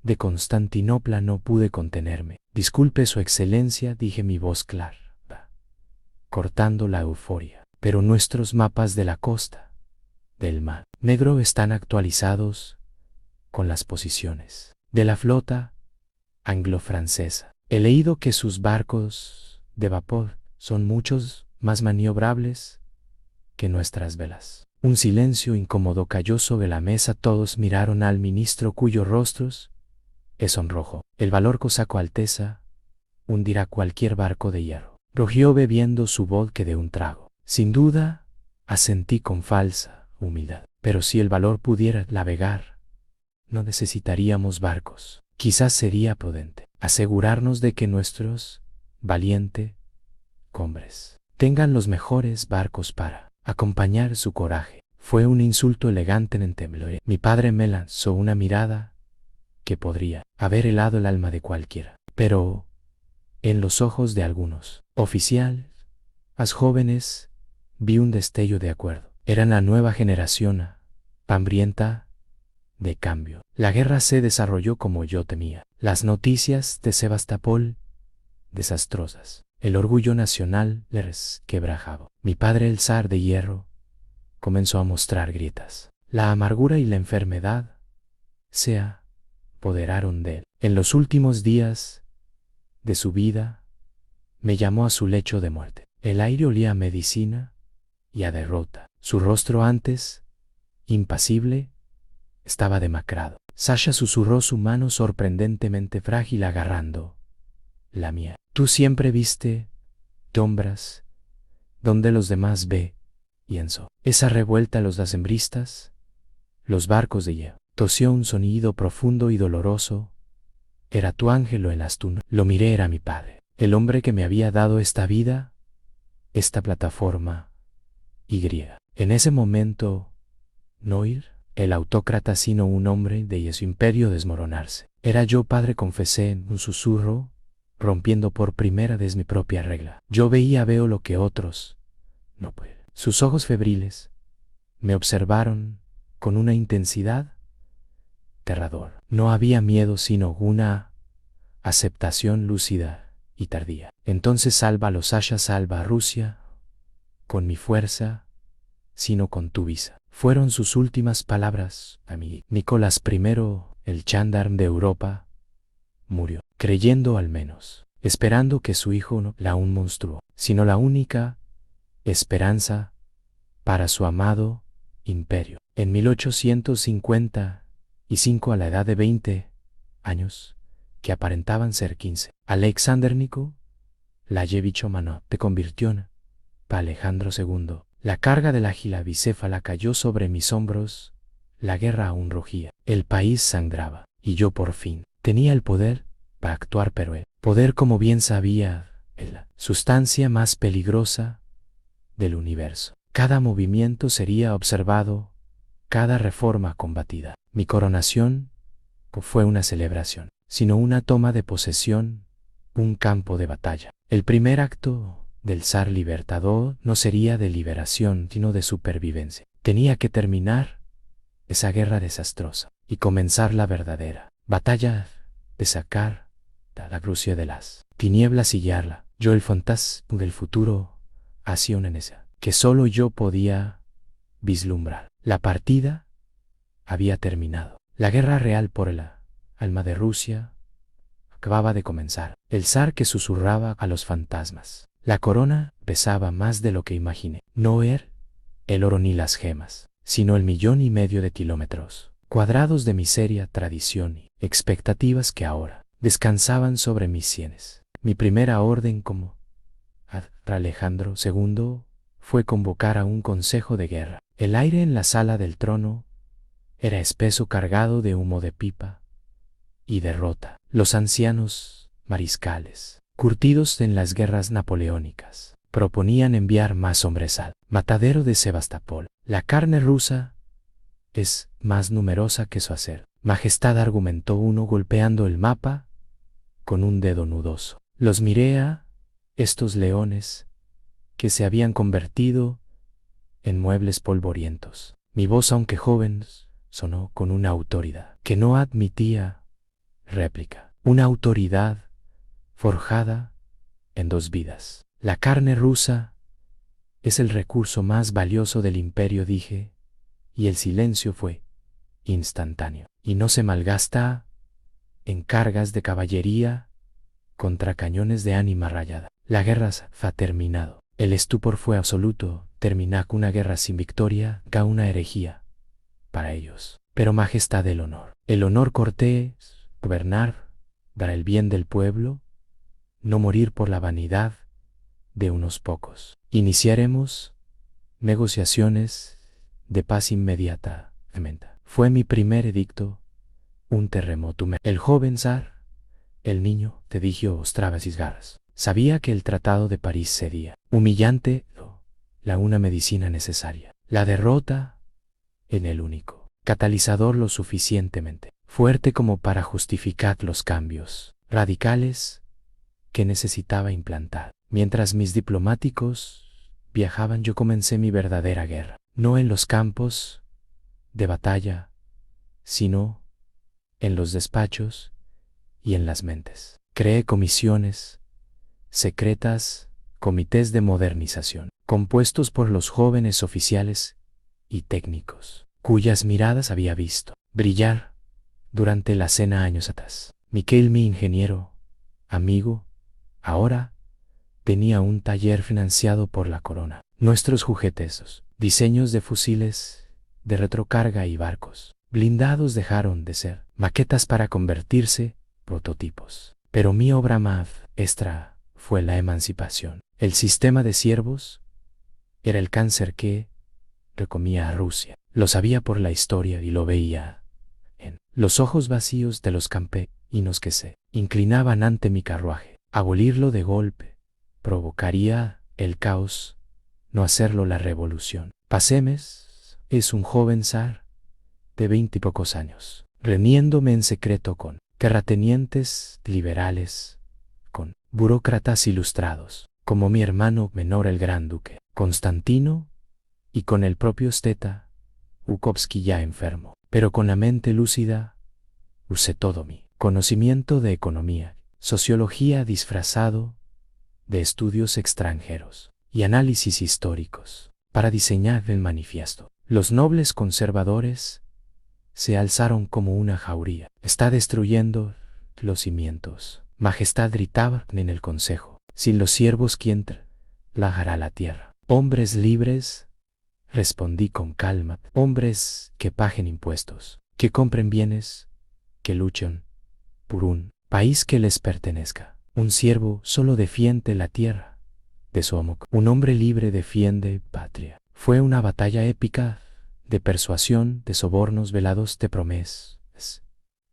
de Constantinopla no pude contenerme. Disculpe su excelencia, dije mi voz clara, cortando la euforia. Pero nuestros mapas de la costa del Mar Negro están actualizados con las posiciones de la flota anglo-francesa. He leído que sus barcos de vapor son muchos más maniobrables que nuestras velas. Un silencio incómodo cayó sobre la mesa. Todos miraron al ministro cuyos rostros sonrojó. El valor cosaco Alteza hundirá cualquier barco de hierro. Rugió bebiendo su vodka de un trago. Sin duda, asentí con falsa humildad. Pero si el valor pudiera navegar, no necesitaríamos barcos. Quizás sería prudente asegurarnos de que nuestros valientes hombres tengan los mejores barcos para acompañar su coraje. Fue un insulto elegante en temblor. Mi padre me lanzó una mirada que podría haber helado el alma de cualquiera. Pero en los ojos de algunos oficiales más jóvenes vi un destello de acuerdo. Eran la nueva generación hambrienta de cambio. La guerra se desarrolló como yo temía. Las noticias de Sebastopol desastrosas. El orgullo nacional les quebrajaba. Mi padre, el zar de hierro, comenzó a mostrar grietas. La amargura y la enfermedad se apoderaron de él. En los últimos días de su vida, me llamó a su lecho de muerte. El aire olía a medicina y a derrota. Su rostro antes, impasible, estaba demacrado. Sasha susurró su mano sorprendentemente frágil agarrando la mía. Tú siempre viste sombras donde los demás ve, pienso. Esa revuelta a los decembristas, los barcos de hielo. Tosió un sonido profundo y doloroso. Era tu ángel en las tunas. Lo miré, era mi padre. El hombre que me había dado esta vida, esta plataforma y. En ese momento, no oír el autócrata sino un hombre de su imperio desmoronarse. Era yo, padre, confesé en un susurro, rompiendo por primera vez mi propia regla. Yo veo lo que otros no pueden. Sus ojos febriles me observaron con una intensidad aterradora. No había miedo sino una aceptación lúcida y tardía. Entonces salva a los Sasha, salva a Rusia, con mi fuerza, sino con tu visa. Fueron sus últimas palabras a mí. Nicolás I, el gendarme de Europa, murió, creyendo al menos, esperando que su hijo no la un monstruo, sino la única esperanza para su amado imperio. En 1855, a la edad de 20 años, que aparentaban ser 15, Alexander Nikolaevich Romanov se convirtió en Alejandro II. La carga de la gila bicéfala cayó sobre mis hombros. La guerra aún rugía. El país sangraba. Y yo por fin tenía el poder para actuar, pero el poder, como bien sabía, es la sustancia más peligrosa del universo. Cada movimiento sería observado, cada reforma combatida. Mi coronación no fue una celebración, sino una toma de posesión, un campo de batalla. El primer acto del zar libertador no sería de liberación, sino de supervivencia. Tenía que terminar esa guerra desastrosa y comenzar la verdadera batalla de sacar a la Rusia de las tinieblas y guiarla. Yo, el fantasma del futuro, hacía una esa que solo yo podía vislumbrar. La partida había terminado. La guerra real por el alma de Rusia acababa de comenzar. El zar que susurraba a los fantasmas. La corona pesaba más de lo que imaginé. No era el oro ni las gemas, sino el 1,5 millones de kilómetros cuadrados de miseria, tradición y expectativas que ahora descansaban sobre mis sienes. Mi primera orden como Alejandro II fue convocar a un consejo de guerra. El aire en la sala del trono era espeso, cargado de humo de pipa y derrota. Los ancianos mariscales, curtidos en las guerras napoleónicas, proponían enviar más hombres al matadero de Sebastopol. La carne rusa es más numerosa que su acero. Majestad, argumentó uno golpeando el mapa con un dedo nudoso. Los miré a estos leones que se habían convertido en muebles polvorientos. Mi voz, aunque joven, sonó con una autoridad que no admitía réplica. Una autoridad forjada en 2 vidas. La carne rusa es el recurso más valioso del imperio, dije, y el silencio fue instantáneo. Y no se malgasta en cargas de caballería contra cañones de ánima rayada. La guerra ha terminado. El estupor fue absoluto. Terminar una guerra sin victoria, ca una herejía para ellos. Pero majestad del honor. El honor cortés, gobernar, dar el bien del pueblo, no morir por la vanidad de unos pocos. Iniciaremos negociaciones de paz inmediata. Fue mi primer edicto, un terremoto. El joven zar, el niño, te dijo ostrabas y garras. Sabía que el Tratado de París sería humillante, la una medicina necesaria. La derrota en el único catalizador lo suficientemente fuerte como para justificar los cambios radicales que necesitaba implantar. Mientras mis diplomáticos viajaban, yo comencé mi verdadera guerra, no en los campos de batalla, sino en los despachos y en las mentes. Creé comisiones secretas, comités de modernización, compuestos por los jóvenes oficiales y técnicos, cuyas miradas había visto brillar durante la cena años atrás. Miquel, mi ingeniero, amigo, ahora tenía un taller financiado por la corona. Nuestros juguetes, diseños de fusiles, de retrocarga y barcos blindados dejaron de ser maquetas para convertirse prototipos. Pero mi obra maestra fue la emancipación. El sistema de siervos era el cáncer que recomía a Rusia. Lo sabía por la historia y lo veía en los ojos vacíos de los campesinos que se inclinaban ante mi carruaje. Abolirlo de golpe provocaría el caos, no hacerlo la revolución. Pasemes es un joven zar de 20 y pocos años, reuniéndome en secreto con terratenientes liberales, con burócratas ilustrados, como mi hermano menor el gran duque Constantino, y con el propio Steta Ukovsky ya enfermo. Pero con la mente lúcida usé todo mi conocimiento de economía, sociología disfrazado de estudios extranjeros y análisis históricos para diseñar el manifiesto. Los nobles conservadores se alzaron como una jauría. Está destruyendo los cimientos. Majestad gritaba en el consejo. Sin los siervos, ¿quién lajará la tierra? Hombres libres, respondí con calma. Hombres que paguen impuestos, que compren bienes, que luchen por un país que les pertenezca. Un siervo solo defiende la tierra de su amo. Un hombre libre defiende patria. Fue una batalla épica de persuasión, de sobornos velados, de promesas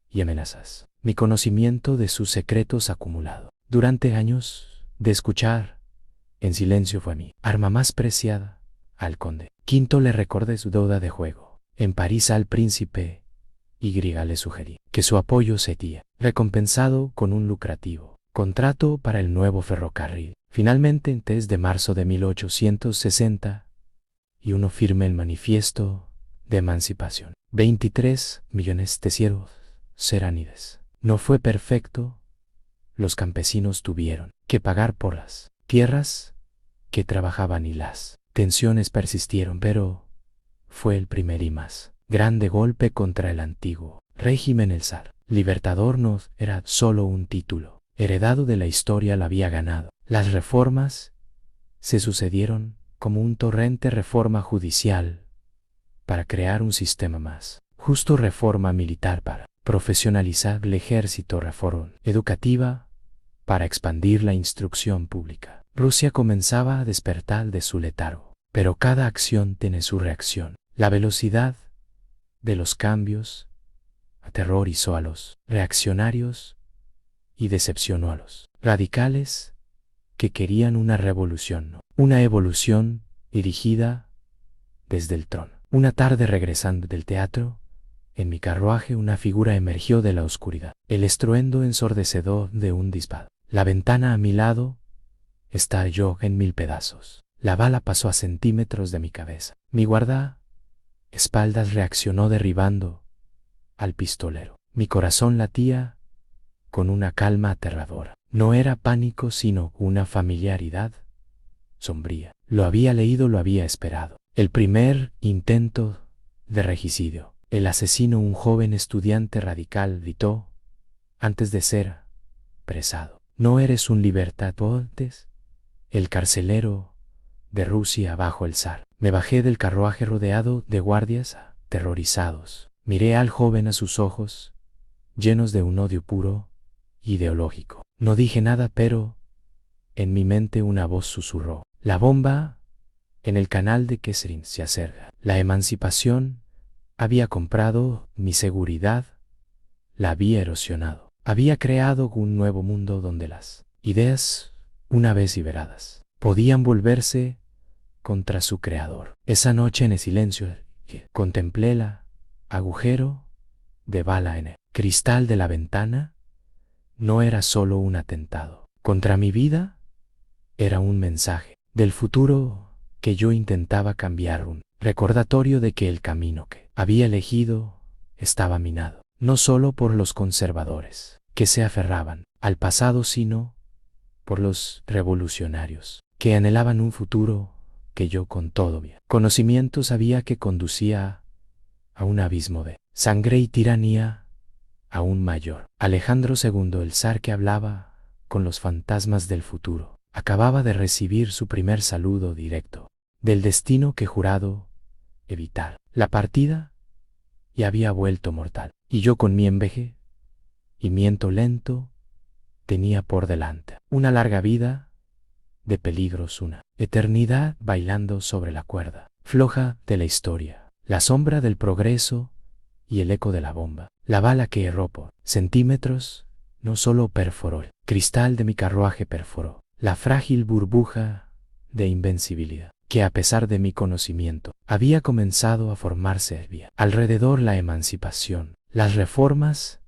y amenazas. Mi conocimiento de sus secretos acumulado durante años de escuchar en silencio fue mi arma más preciada al conde. Quinto le recordé su deuda de juego. En París al príncipe Y le sugerí que su apoyo sería recompensado con un lucrativo contrato para el nuevo ferrocarril. Finalmente, en 3 de marzo de 1860, y uno firme el manifiesto de emancipación. 23 millones de siervos seranides. No fue perfecto. Los campesinos tuvieron que pagar por las tierras que trabajaban y las tensiones persistieron, pero fue el primer y más grande golpe contra el antiguo régimen. El zar libertador no era solo un título heredado de la historia, la había ganado. Las reformas se sucedieron como un torrente: reforma judicial para crear un sistema más justo, reforma militar para profesionalizar el ejército, reforma educativa para expandir la instrucción pública. Rusia comenzaba a despertar de su letargo, pero cada acción tiene su reacción. La velocidad de los cambios aterrorizó a los reaccionarios y decepcionó a los radicales que querían una revolución, no una evolución dirigida desde el trono. Una tarde, regresando del teatro, en mi carruaje una figura emergió de la oscuridad. El estruendo ensordecedor de un disparo. La ventana a mi lado estalló en 1000 pedazos. La bala pasó a centímetros de mi cabeza. Mi guarda espaldas reaccionó derribando al pistolero. Mi corazón latía con una calma aterradora. No era pánico, sino una familiaridad sombría. Lo había leído, lo había esperado. El primer intento de regicidio. El asesino, un joven estudiante radical, gritó antes de ser apresado. No eres un libertapontes, el carcelero de Rusia bajo el zar. Me bajé del carruaje rodeado de guardias aterrorizados. Miré al joven a sus ojos, llenos de un odio puro, ideológico. No dije nada, pero en mi mente una voz susurró. La bomba en el canal de Kesserin se acerca. La emancipación había comprado mi seguridad, la había erosionado. Había creado un nuevo mundo donde las ideas, una vez liberadas, podían volverse contra su creador. Esa noche en el silencio contemplé el agujero de bala en el cristal de la ventana. No era solo un atentado contra mi vida, era un mensaje del futuro que yo intentaba cambiar, un recordatorio de que el camino que había elegido estaba minado, no solo por los conservadores que se aferraban al pasado, sino por los revolucionarios que anhelaban un futuro que yo con todo mi conocimiento sabía que conducía a un abismo de sangre y tiranía aún mayor. Alejandro II, el zar que hablaba con los fantasmas del futuro, acababa de recibir su primer saludo directo del destino que jurado evitar. La partida ya había vuelto mortal, y yo con mi envejecimiento lento tenía por delante una larga vida de peligros, una eternidad bailando sobre la cuerda floja de la historia, la sombra del progreso y el eco de la bomba. La bala que erró por centímetros no solo perforó el cristal de mi carruaje, perforó la frágil burbuja de invencibilidad que, a pesar de mi conocimiento, había comenzado a formarse alrededor. La emancipación, las reformas,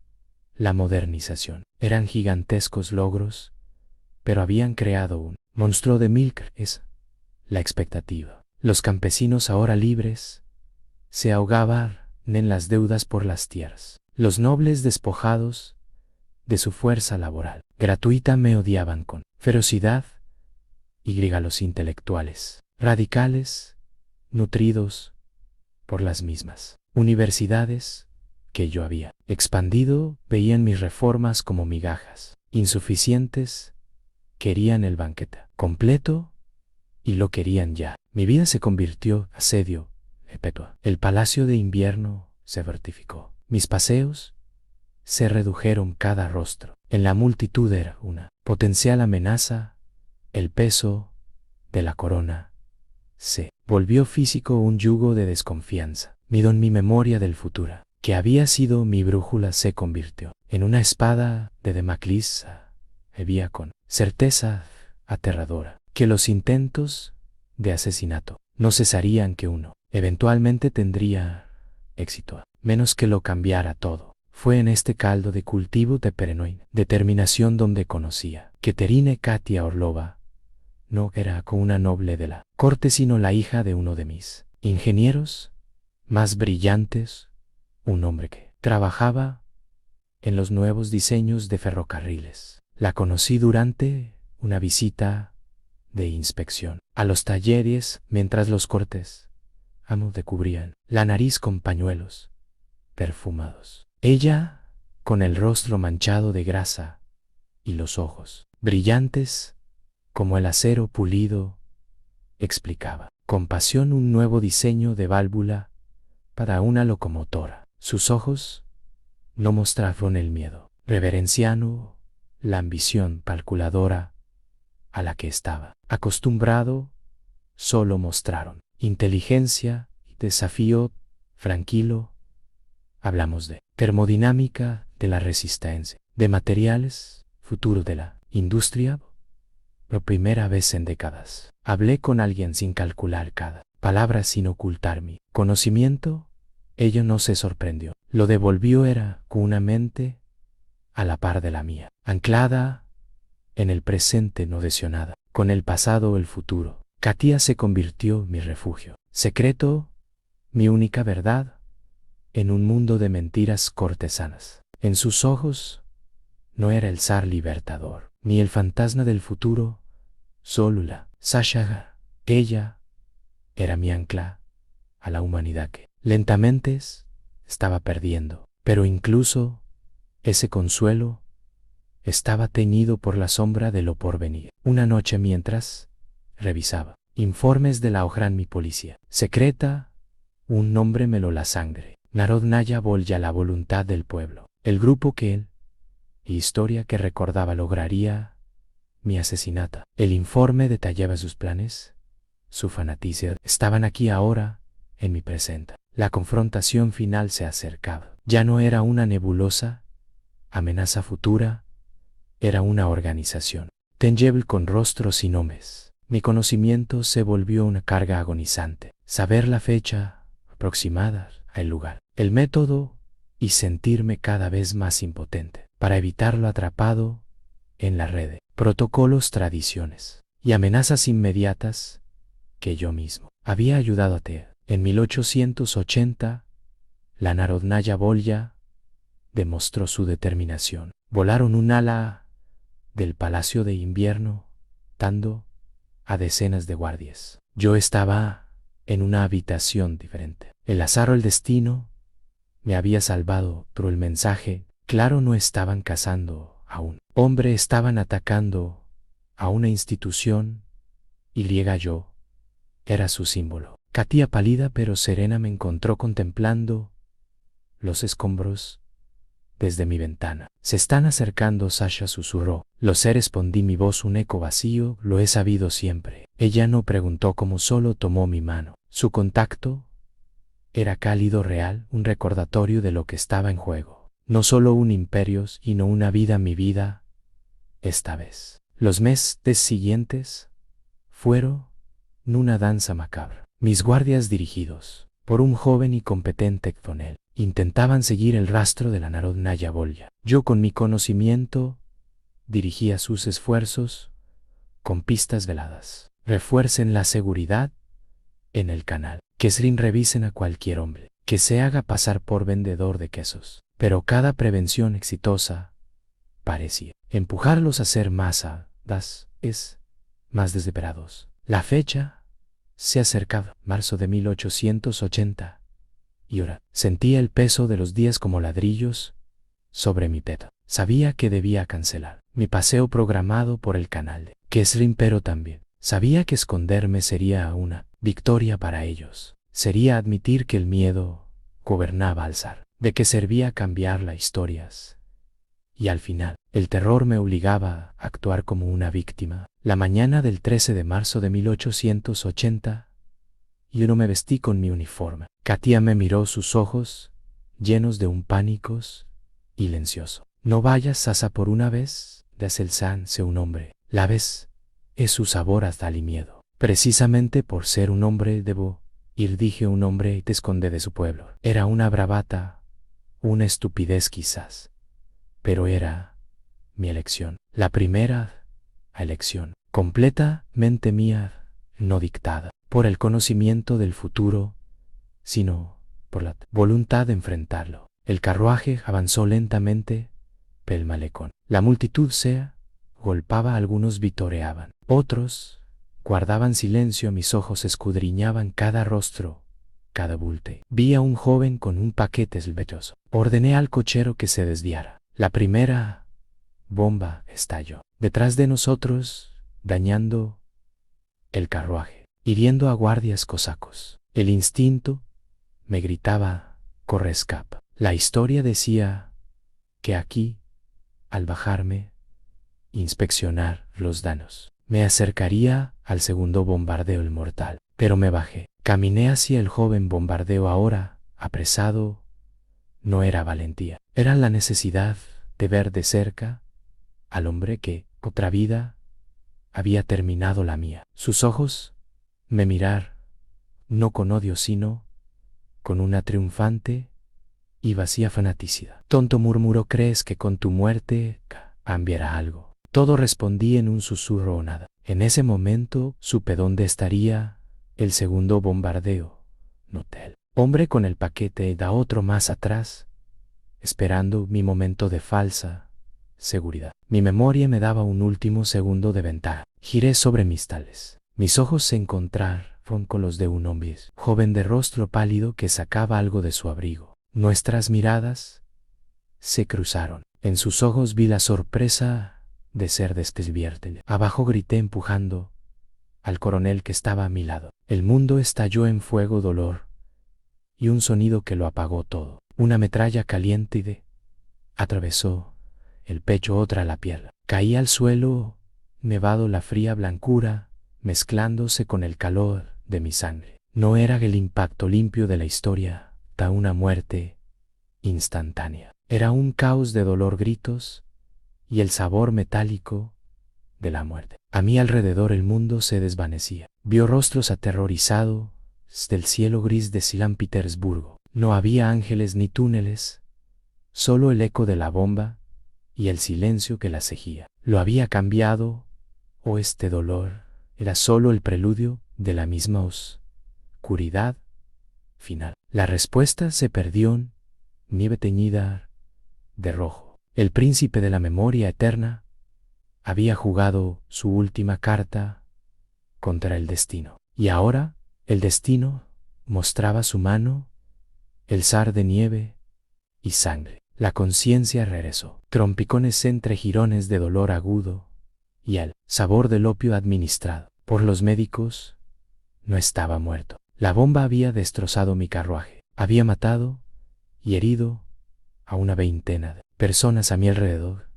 la modernización eran gigantescos logros, pero habían creado un monstruo de es la expectativa. Los campesinos, ahora libres, se ahogaban en las deudas por las tierras. Los nobles, despojados de su fuerza laboral gratuita, me odiaban con ferocidad, y los intelectuales radicales, nutridos por las mismas universidades que yo había expandido, veían mis reformas como migajas insuficientes, querían el banquete completo y lo querían ya. Mi vida se convirtió en asedio perpetuo. El palacio de invierno se fortificó. Mis paseos se redujeron cada rostro. En la multitud era una potencial amenaza. El peso de la corona se volvió físico, un yugo de desconfianza. Mi memoria del futuro, que había sido mi brújula, se convirtió en una espada de Damocles. Había con certeza aterradora que los intentos de asesinato no cesarían, que uno eventualmente tendría éxito, a menos que lo cambiara todo. Fue en este caldo de cultivo de perenne determinación donde conocía que Terine Katia Orlova no era con una noble de la corte, sino la hija de uno de mis ingenieros más brillantes, un hombre que trabajaba en los nuevos diseños de ferrocarriles. La conocí durante una visita de inspección a los talleres, mientras los cortes de cubrían la nariz con pañuelos perfumados. Ella, con el rostro manchado de grasa y los ojos brillantes como el acero pulido, explicaba con pasión un nuevo diseño de válvula para una locomotora. Sus ojos no mostraron el miedo reverenciano, la ambición calculadora a la que estaba acostumbrado, solo mostraron inteligencia y desafío tranquilo. Hablamos de termodinámica, de la resistencia, de materiales, futuro de la industria. Por primera vez en décadas, hablé con alguien sin calcular cada palabra, sin ocultar mi conocimiento. Ella no se sorprendió. Lo devolvió, era con una mente a la par de la mía, anclada en el presente, no lesionada con el pasado o el futuro. Katia se convirtió en mi refugio secreto mi única verdad, en un mundo de mentiras cortesanas. En sus ojos no era el zar libertador, ni el fantasma del futuro, solo la Sasha. Ella era mi ancla a la humanidad que lentamente estaba perdiendo. Pero incluso ese consuelo estaba teñido por la sombra de lo porvenir. Una noche mientras revisaba informes de la Ojran, mi policía secreta, un nombre me lo la sangre. Narodnaya Volya, la voluntad del pueblo. El grupo que él, historia que recordaba, lograría mi asesinato. El informe detallaba sus planes, su fanatismo. Estaban aquí ahora, en mi presente. La confrontación final se acercaba. Ya no era una nebulosa amenaza futura, era una organización tangible con rostros y nombres. Mi conocimiento se volvió una carga agonizante. Saber la fecha aproximada, el lugar, el método y sentirme cada vez más impotente para evitarlo, atrapado en la red de protocolos, tradiciones y amenazas inmediatas que yo mismo había ayudado a tejer. En 1880, la Narodnaya Volya demostró su determinación. Volaron un ala del Palacio de Invierno, dando a decenas de guardias. Yo estaba en una habitación diferente. El azar o el destino me había salvado, pero el mensaje claro: no estaban cazando a un hombre, estaban atacando a una institución, y yo era su símbolo. Katia, pálida pero serena, me encontró contemplando los escombros desde mi ventana. Se están acercando, Sasha susurró. Lo sé, respondí, mi voz un eco vacío. Lo he sabido siempre. Ella no preguntó cómo, solo tomó mi mano. Su contacto era cálido, real, un recordatorio de lo que estaba en juego. No solo un imperio, sino una vida, mi vida, esta vez. Los meses siguientes fueron una danza macabra. Mis guardias, dirigidos por un joven y competente coronel, intentaban seguir el rastro de la Narodnaya Volya. Yo, con mi conocimiento, dirigía sus esfuerzos con pistas veladas. Refuercen la seguridad en el canal. Que Srin revisen a cualquier hombre que se haga pasar por vendedor de quesos. Pero cada prevención exitosa parecía empujarlos a ser más más desesperados. La fecha se acercaba, marzo de 1880, y ahora sentía el peso de los días como ladrillos sobre mi pecho. Sabía que debía cancelar mi paseo programado por el canal de Kesrin, pero también sabía que esconderme sería una victoria para ellos. Sería admitir que el miedo gobernaba al zar. ¿De qué servía cambiar las historias? Y al final, el terror me obligaba a actuar como una víctima. La mañana del 13 de marzo de 1880, yo no me vestí con mi uniforme. Katia me miró, sus ojos llenos de un pánico silencioso. No vayas, Sasa, por una vez, desde el san, sé un hombre. La vez es su sabor hasta el miedo. Precisamente por ser un hombre debo ir, dije, un hombre y te esconde de su pueblo. Era una bravata, una estupidez quizás, pero era mi elección. La primera elección, completamente mía, no dictada por el conocimiento del futuro, sino por la voluntad de enfrentarlo. El carruaje avanzó lentamente por el malecón. La multitud se golpaba, algunos vitoreaban, otros guardaban silencio. Mis ojos escudriñaban cada rostro, cada bulte. Vi a un joven con un paquete silvestroso. Ordené al cochero que se desviara. La primera bomba estalló detrás de nosotros, dañando el carruaje, hiriendo a guardias cosacos. El instinto me gritaba: corre, escapa. La historia decía que aquí, al bajarme, inspeccionar los daños, me acercaría al segundo bombardeo, el mortal. Pero me bajé. Caminé hacia el joven bombardeo. Ahora, apresado, no era valentía, era la necesidad de ver de cerca al hombre que, otra vida, había terminado la mía. Sus ojos me mirar, no con odio, sino con una triunfante y vacía fanaticidad. Tonto, murmuró, ¿crees que con tu muerte cambiará algo? Todo respondí en un susurro o nada. En ese momento supe dónde estaría el segundo bombardeo. Noté Hombre con el paquete da otro más atrás, esperando mi momento de falsa seguridad. Mi memoria me daba un último segundo de ventaja. Giré sobre mis tales. Mis ojos se encontraron con los de un hombre joven de rostro pálido que sacaba algo de su abrigo. Nuestras miradas se cruzaron. En sus ojos vi la sorpresa de ser descubierto. Abajo grité empujando al coronel que estaba a mi lado. El mundo estalló en fuego, dolor y un sonido que lo apagó todo. Una metralla caliente atravesó el pecho, otra la pierna. Caí al suelo, nevado, la fría blancura mezclándose con el calor de mi sangre. No era el impacto limpio de la historia, da una muerte instantánea. Era un caos de dolor, gritos y el sabor metálico de la muerte. A mi alrededor el mundo se desvanecía. Vio rostros aterrorizados del cielo gris de San Petersburgo. No había ángeles ni túneles, solo el eco de la bomba y el silencio que la seguía. Lo había cambiado, o este dolor era solo el preludio de la misma oscuridad final. La respuesta se perdió en nieve teñida de rojo. El príncipe de la memoria eterna había jugado su última carta contra el destino. Y ahora el destino mostraba su mano, el zar de nieve y sangre. La conciencia regresó. Trompicones entre jirones de dolor agudo y el sabor del opio administrado por los médicos. No estaba muerto. La bomba había destrozado mi carruaje. Había matado y herido a una veintena de personas a mi alrededor,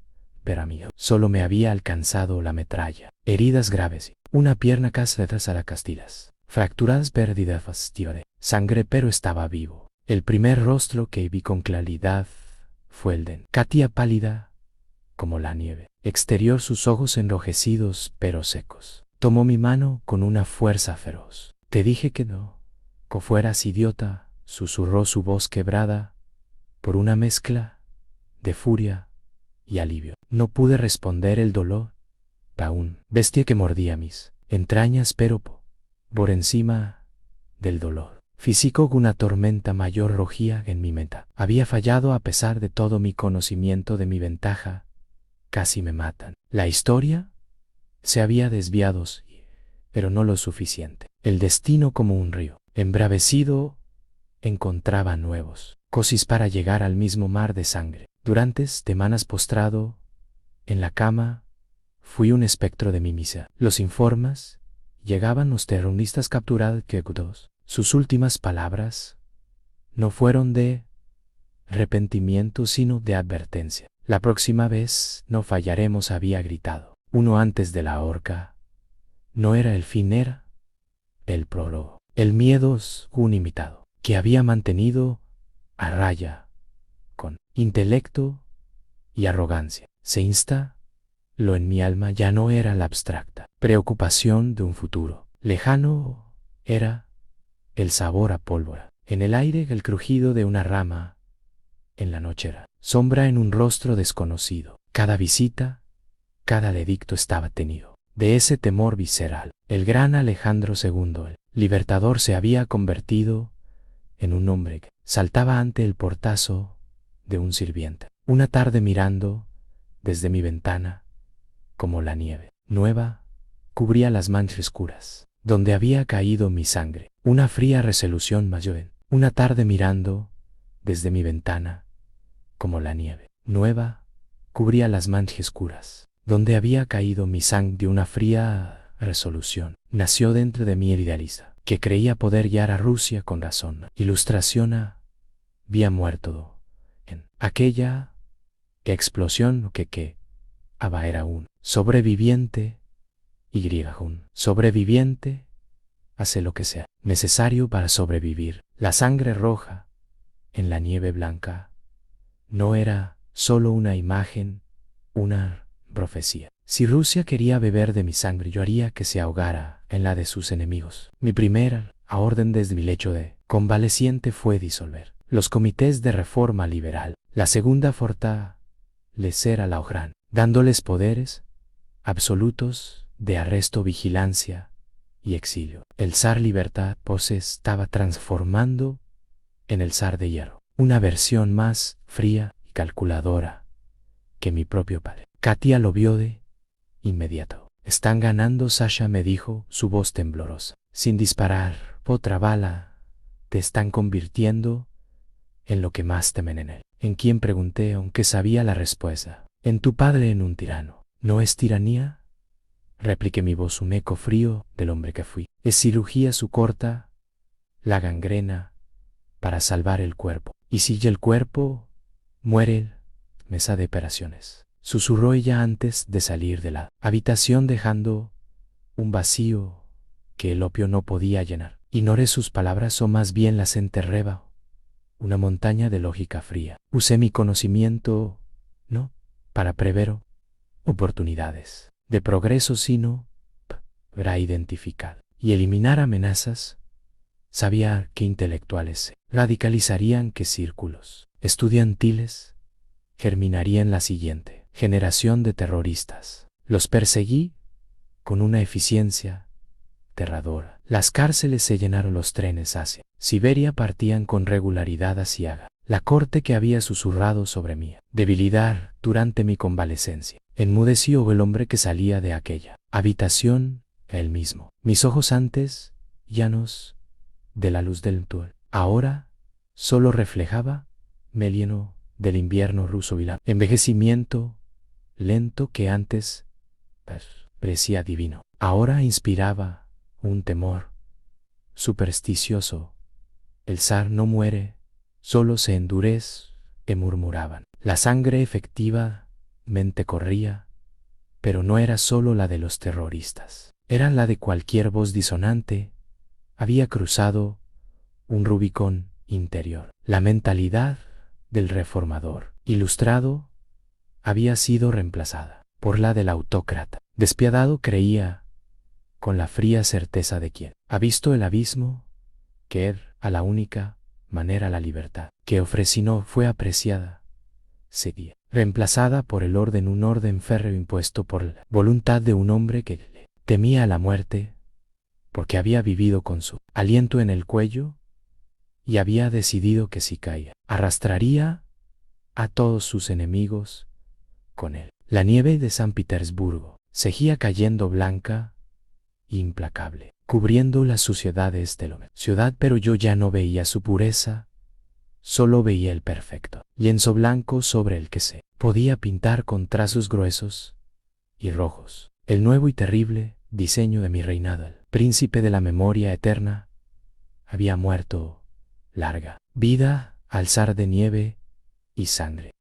pero a mí solo me había alcanzado la metralla. Heridas graves, una pierna casi detrás a las castillas, fracturadas, pérdidas fastiva de sangre, pero estaba vivo. El primer rostro que vi con claridad fue el de Katia, pálida como la nieve. Exterior, sus ojos enrojecidos pero secos. Tomó mi mano con una fuerza feroz. Te dije que no fueras idiota, susurró su voz quebrada por una mezcla de furia y alivio. No pude responder. El dolor, aún bestia que mordía mis entrañas, pero por encima del dolor físico, una tormenta mayor rugía en mi mente. Había fallado a pesar de todo mi conocimiento de mi ventaja. Casi me matan. La historia se había desviado, pero no lo suficiente. El destino, como un río embravecido, encontraba nuevos cosis para llegar al mismo mar de sangre. Durante semanas postrado en la cama, fui un espectro de mí misma. Los informes llegaban, los terroristas capturados, que sus últimas palabras no fueron de arrepentimiento sino de advertencia. La próxima vez no fallaremos, había gritado uno antes de la horca. No era el fin, era el prólogo. El miedo es un imitado que había mantenido a raya con intelecto y arrogancia. Se insta lo en mi alma, ya no era la abstracta preocupación de un futuro lejano, era el sabor a pólvora en el aire, el crujido de una rama en la noche, era sombra en un rostro desconocido. Cada visita, cada edicto estaba tenido de ese temor visceral. El gran Alejandro II, el libertador, se había convertido en un hombre que saltaba ante el portazo de un sirviente. Una tarde, mirando desde mi ventana, como la nieve nueva cubría las manchas oscuras donde había caído mi sangre, una fría resolución mayor. Una tarde, mirando desde mi ventana, como la nieve nueva cubría las manchas oscuras donde había caído mi sangre, de una fría resolución nació dentro de mi idealista, que creía poder guiar a Rusia con razón. Ilustración había muerto en aquella explosión, que Aba era un sobreviviente, un sobreviviente hace lo que sea necesario para sobrevivir. La sangre roja en la nieve blanca no era solo una imagen, una profecía. Si Rusia quería beber de mi sangre, yo haría que se ahogara en la de sus enemigos. Mi primera orden desde mi lecho de convaleciente fue disolver los comités de reforma liberal. La segunda, fortalecer a la OJRAN, dándoles poderes absolutos de arresto, vigilancia y exilio. El zar libertad se estaba transformando en el zar de hierro, una versión más fría y calculadora que mi propio padre. Katia lo vio de inmediato. Están ganando, Sasha me dijo, su voz temblorosa. Sin disparar otra bala, te están convirtiendo en lo que más temen en él. ¿En quién?, pregunté, aunque sabía la respuesta. En tu padre, en un tirano. ¿No es tiranía?, repliqué, mi voz un eco frío del hombre que fui. Es cirugía, su corta la gangrena para salvar el cuerpo. Y si el cuerpo muere, mesa de operaciones. Susurró ella antes de salir de la habitación, dejando un vacío que el opio no podía llenar. Ignoré sus palabras, o más bien las enterraba, una montaña de lógica fría. Usé mi conocimiento no para prever oportunidades de progreso, sino para identificar y eliminar amenazas. Sabía que intelectuales se radicalizarían, que círculos estudiantiles germinarían la siguiente generación de terroristas. Los perseguí con una eficiencia aterradora. Las cárceles se llenaron, los trenes hacia Siberia partían con regularidad hacia la corte que había susurrado sobre mi debilidad durante mi convalecencia. Enmudeció el hombre que salía de aquella habitación, él mismo. Mis ojos, antes llanos de la luz del sol, ahora solo reflejaba me lleno del invierno ruso y la envejecimiento lento que antes parecía divino. Ahora inspiraba un temor supersticioso. El zar no muere, solo se endurece, que murmuraban. La sangre efectivamente corría, pero no era solo la de los terroristas. Era la de cualquier voz disonante. Había cruzado un Rubicón interior. La mentalidad del reformador ilustrado había sido reemplazada por la del autócrata despiadado. Creía con la fría certeza de quien ha visto el abismo que era a la única manera la libertad que ofrecí no fue apreciada. Sería reemplazada por el orden, un orden férreo impuesto por la voluntad de un hombre que le temía a la muerte, porque había vivido con su aliento en el cuello y había decidido que si caía, arrastraría a todos sus enemigos con él. La nieve de San Petersburgo seguía cayendo blanca e implacable, cubriendo las suciedades de la ciudad, pero yo ya no veía su pureza, solo veía el perfecto lienzo blanco sobre el que se podía pintar con trazos gruesos y rojos el nuevo y terrible diseño de mi reinado. El príncipe de la memoria eterna había muerto. Larga vida al zar de nieve y sangre.